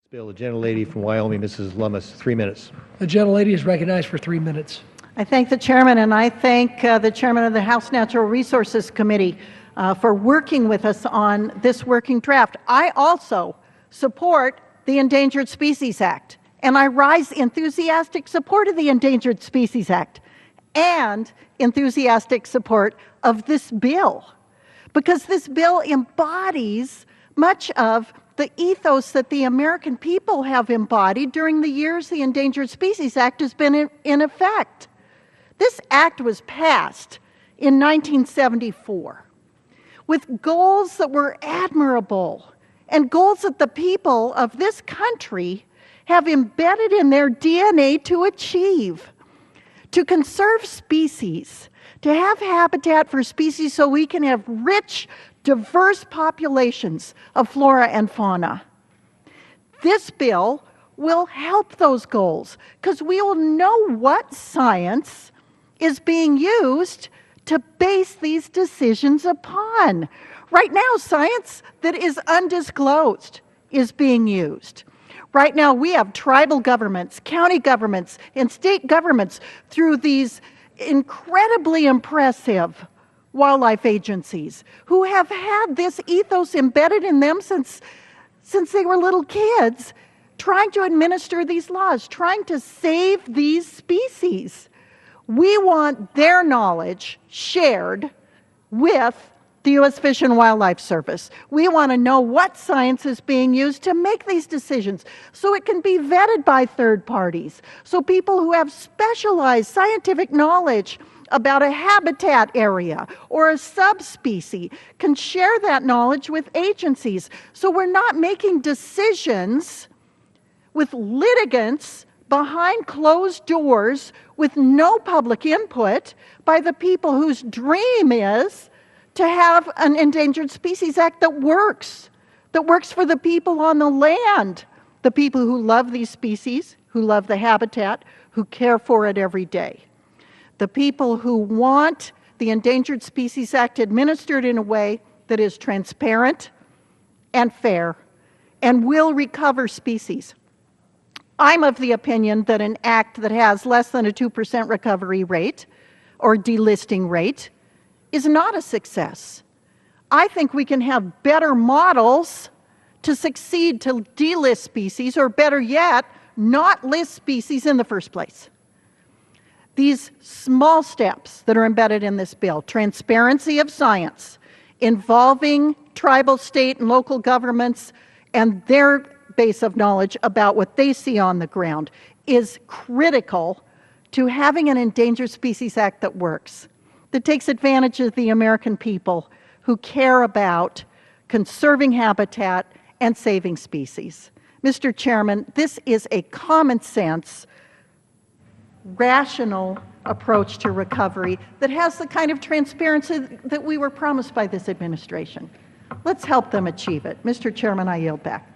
Bill, the gentlelady from Wyoming, Mrs. Lummis, 3 minutes. The gentlelady is recognized for 3 minutes. I thank the chairman, and I thank the chairman of the House Natural Resources Committee for working with us on this working draft. I also support the Endangered Species Act, and I rise enthusiastic support of the Endangered Species Act and enthusiastic support of this bill, because this bill embodies much of the ethos that the American people have embodied during the years the Endangered Species Act has been in effect. This act was passed in 1974 with goals that were admirable and goals that the people of this country have embedded in their DNA to achieve. To conserve species, to have habitat for species so we can have rich, diverse populations of flora and fauna. This bill will help those goals because we will know what science is being used to base these decisions upon. Right now, science that is undisclosed is being used. Right now, we have tribal governments, county governments, and state governments through these incredibly impressive wildlife agencies who have had this ethos embedded in them since they were little kids, trying to administer these laws, trying to save these species. We want their knowledge shared with the U.S. Fish and Wildlife Service. We want to know what science is being used to make these decisions so it can be vetted by third parties, so people who have specialized scientific knowledge about a habitat area or a subspecies can share that knowledge with agencies. So we're not making decisions with litigants behind closed doors with no public input by the people whose dream is to have an Endangered Species Act that works for the people on the land, the people who love these species, who love the habitat, who care for it every day. The people who want the Endangered Species Act administered in a way that is transparent and fair and will recover species. I'm of the opinion that an act that has less than a 2% recovery rate or delisting rate is not a success. I think we can have better models to succeed to delist species, or better yet, not list species in the first place. These small steps that are embedded in this bill, transparency of science, involving tribal, state, and local governments and their base of knowledge about what they see on the ground, is critical to having an Endangered Species Act that works, that takes advantage of the American people who care about conserving habitat and saving species. Mr. Chairman, this is a common sense, rational approach to recovery that has the kind of transparency that we were promised by this administration. Let's help them achieve it. Mr. Chairman, I yield back.